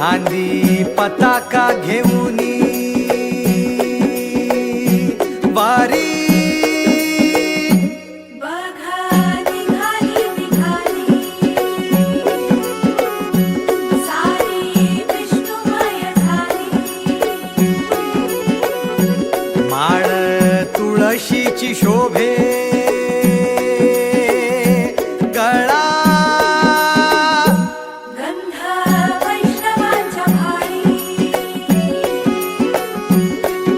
खांदी पताका घेऊनी वारी माळ तुळशीची शोभे गळा गंध वैष्णवांच्या भाळी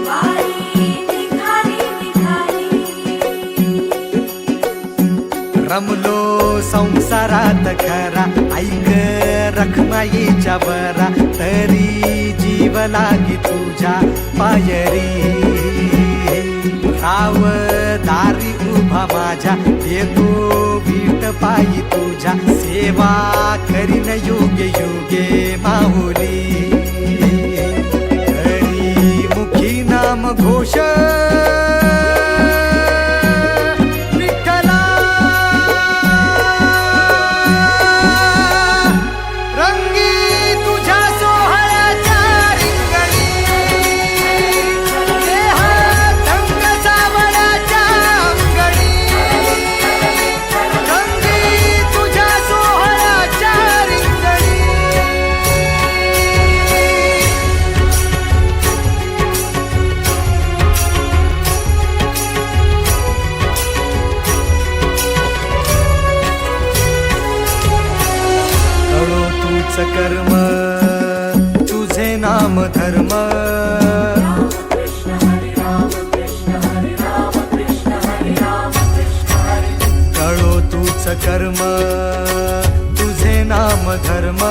वारी निघाली रमलो संसारात खरा ऐक रखमाईच्या बरा तरी जीव लागी तुझ्या पायरी राव दारी उभा माझ्या येतो वीट पायी तुझ्या सेवा करीन युगे युगे माऊली हरी मुखी नाम घोष कर्म तुझे नाम धर्म कळो तूच कर्म तुझे नाम धर्म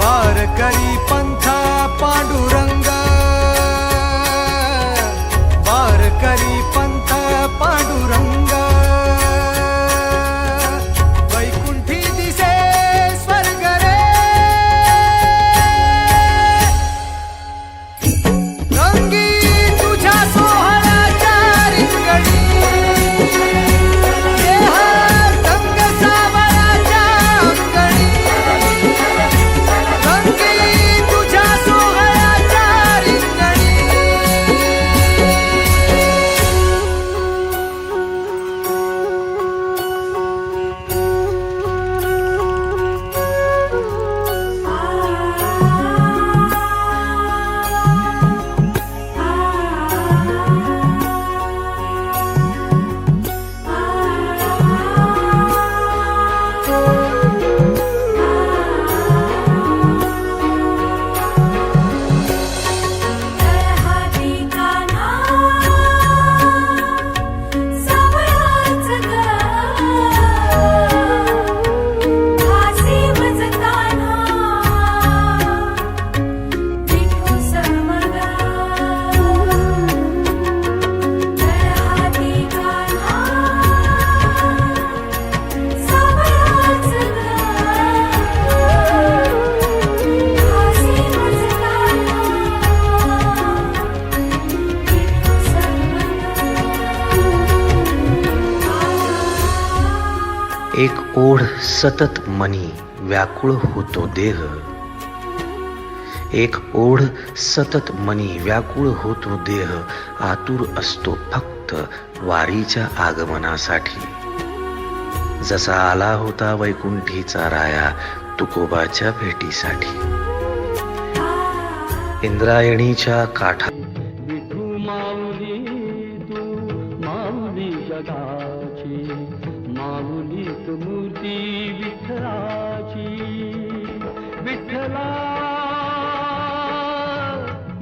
वार करी पंथा पांडुरंग वार करी पंथ पांडुरंग एक ओढ सतत मनी व्याकुळ होतो देह एक ओढ सतत मनी व्याकुळ होतो देह आतुर असतो फक्त वारीच्या आगमनासाठी जसा आला होता वैकुंठीचा राया तुकोबाच्या भेटीसाठी इंद्रायणीच्या काठा माऊलीत मूर्ती विठ्ठलाची विठ्ठला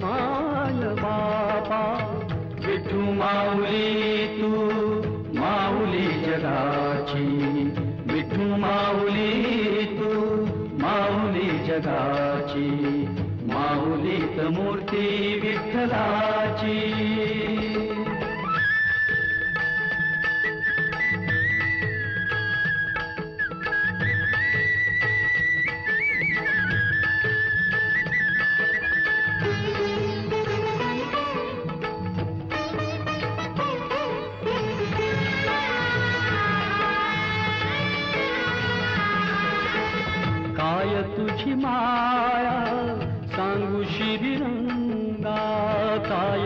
माय बापा विठू माऊली तू माऊली जगाची विठू माऊली तू माऊली जगाची माऊलीत मूर्ती विठ्ठलाची काय तुझी माया काय